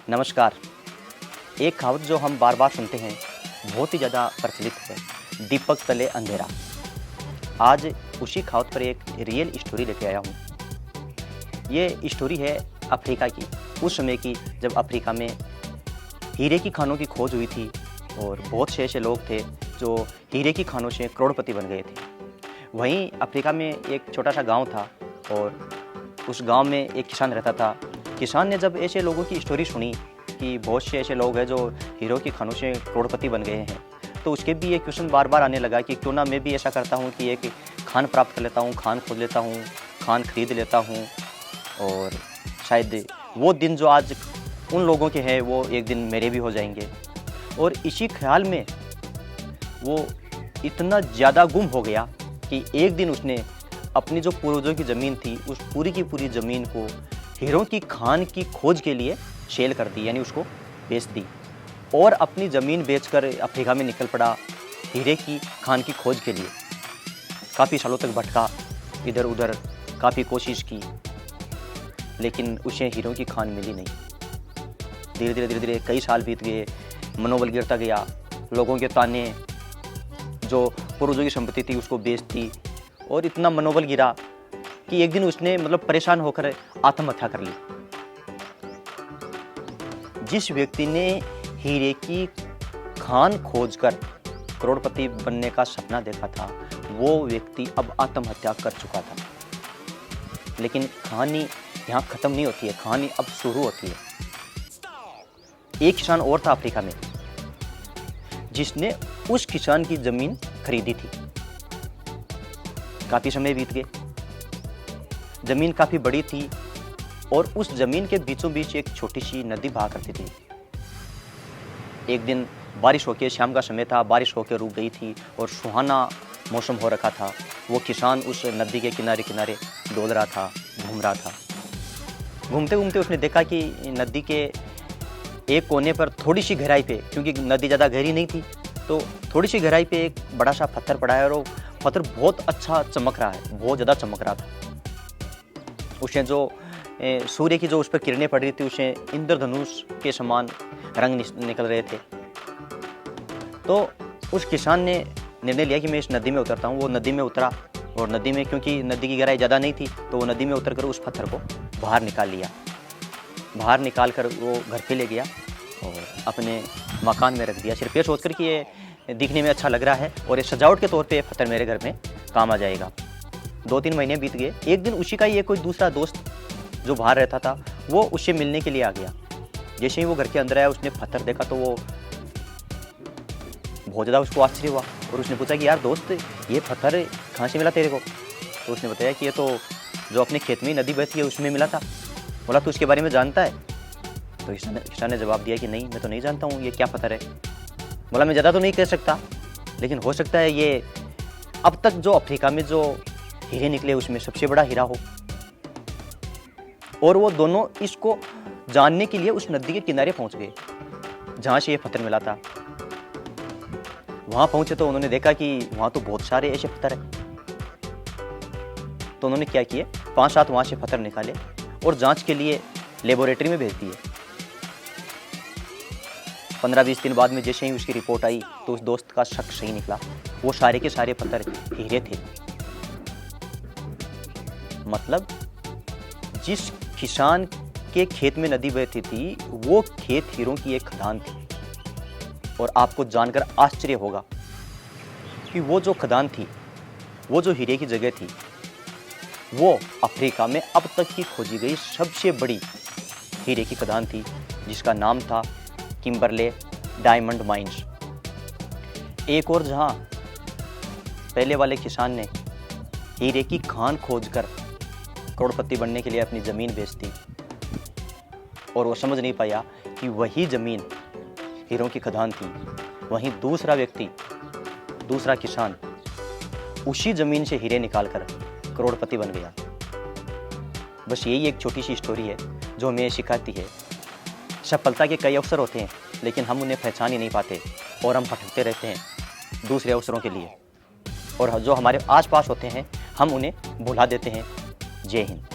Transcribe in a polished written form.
नमस्कार। एक कहावत जो हम बार बार सुनते हैं, बहुत ही ज़्यादा प्रचलित है, दीपक तले अंधेरा। आज उसी कहावत पर एक रियल स्टोरी लेके आया हूँ। ये स्टोरी है अफ्रीका की, उस समय की जब अफ्रीका में हीरे की खानों की खोज हुई थी और बहुत से ऐसे लोग थे जो हीरे की खानों से करोड़पति बन गए थे। वहीं अफ्रीका में एक छोटा सा गांव था और उस गांव में एक किसान रहता था। किसान ने जब ऐसे लोगों की स्टोरी सुनी कि बहुत से ऐसे लोग हैं जो हीरो की खानों से करोड़पति बन गए हैं, तो उसके भी एक क्वेश्चन बार बार आने लगा कि क्यों ना मैं भी ऐसा करता हूँ कि एक खान प्राप्त कर लेता हूँ, खान खोज लेता हूँ, खान खरीद लेता हूँ और शायद वो दिन जो आज उन लोगों के हैं वो एक दिन मेरे भी हो जाएंगे। और इसी ख्याल में वो इतना ज़्यादा गुम हो गया कि एक दिन उसने अपनी जो पूर्वजों की ज़मीन थी उस पूरी की पूरी ज़मीन को हीरों की खान की खोज के लिए सेल कर दी, यानी उसको बेच दी और अपनी ज़मीन बेचकर अफ्रीका में निकल पड़ा हीरे की खान की खोज के लिए। काफ़ी सालों तक भटका, इधर उधर काफ़ी कोशिश की, लेकिन उसे हीरों की खान मिली नहीं। धीरे धीरे कई साल बीत गए, मनोबल गिरता गया, लोगों के ताने, जो पूर्वजों की संपत्ति थी उसको बेच दी और इतना मनोबल गिरा कि एक दिन उसने परेशान होकर आत्महत्या कर ली। जिस व्यक्ति ने हीरे की खान खोजकर करोड़पति बनने का सपना देखा था, वो व्यक्ति अब आत्महत्या कर चुका था। लेकिन कहानी यहाँ खत्म नहीं होती है, कहानी अब शुरू होती है। एक किसान और था अफ्रीका में जिसने उस किसान की जमीन खरीदी थी। काफी समय बीत गए, जमीन काफी बड़ी थी और उस जमीन के बीचों बीच एक छोटी सी नदी बहा करती थी। एक दिन बारिश होकर, शाम का समय था, बारिश होकर रुक गई थी और सुहाना मौसम हो रखा था। वो किसान उस नदी के किनारे किनारे डोल रहा था, घूम रहा था। घूमते घूमते उसने देखा कि नदी के एक कोने पर थोड़ी सी गहराई पे, क्योंकि नदी ज़्यादा गहरी नहीं थी, तो थोड़ी सी गहराई पे एक बड़ा सा पत्थर पड़ा है और वो पत्थर बहुत अच्छा चमक रहा है, बहुत ज़्यादा चमक रहा था। उसे जो सूर्य की जो उस पर किरणें पड़ रही थी, उसे इंद्रधनुष के समान रंग निकल रहे थे। तो उस किसान ने निर्णय लिया कि मैं इस नदी में उतरता हूँ। वो नदी में उतरा और नदी में, क्योंकि नदी की गहराई ज़्यादा नहीं थी, तो वो नदी में उतर कर उस पत्थर को बाहर निकाल लिया। बाहर निकाल कर वो घर पे ले गया और अपने मकान में रख दिया, सिर्फ ये सोचकर कि ये दिखने में अच्छा लग रहा है और ये सजावट के तौर पे ये पत्थर मेरे घर में काम आ जाएगा। 2-3 महीने बीत गए। एक दिन उसी का ये कोई दूसरा दोस्त जो बाहर रहता था, वो उससे मिलने के लिए आ गया। जैसे ही वो घर के अंदर आया, उसने पत्थर देखा तो वो बहुत ज़्यादा उसको आश्चर्य हुआ और उसने पूछा कि यार दोस्त, ये पत्थर कहाँ से मिला तेरे को? तो उसने बताया कि ये तो जो अपने खेत में नदी बहती है उसमें मिला था। बोला तू उसके बारे में जानता है? तो किसान ने जवाब दिया कि नहीं, मैं तो नहीं जानता हूँ, ये क्या पत्थर है। बोला मैं ज़्यादा तो नहीं कह सकता, लेकिन हो सकता है ये अब तक जो अफ्रीका में जो हीरे निकले उसमें सबसे बड़ा हीरा हो। और वो दोनों इसको जानने के लिए उस नदी के किनारे पहुंच गए जहां से ये पत्थर मिला था। वहां पहुंचे तो उन्होंने देखा कि वहां तो बहुत सारे ऐसे पत्थर हैं। तो उन्होंने क्या किए, 5-7 वहां से पत्थर निकाले और जांच के लिए लेबोरेटरी में भेज दिए। 15-20 दिन बाद में जैसे ही उसकी रिपोर्ट आई तो उस दोस्त का शक सही निकला, वो सारे के सारे पत्थर हीरे थे। मतलब जिस किसान के खेत में नदी बहती थी, वो खेत हीरों की एक खदान थी। और आपको जानकर आश्चर्य होगा कि वो जो खदान थी, वो जो हीरे की जगह थी, वो अफ्रीका में अब तक की खोजी गई सबसे बड़ी हीरे की खदान थी, जिसका नाम था किम्बरले डायमंड माइंस। एक और जहां पहले वाले किसान ने हीरे की खान खोजकर करोड़पति बनने के लिए अपनी ज़मीन बेच दी और वो समझ नहीं पाया कि वही ज़मीन हीरों की खदान थी, वहीं दूसरा व्यक्ति, दूसरा किसान उसी ज़मीन से हीरे निकालकर करोड़पति बन गया। बस यही एक छोटी सी स्टोरी है जो हमें सिखाती है, सफलता के कई अवसर होते हैं लेकिन हम उन्हें पहचान ही नहीं पाते और हम भटकते रहते हैं दूसरे अवसरों के लिए, और जो हमारे आसपास होते हैं हम उन्हें भुला देते हैं। जय हिंद।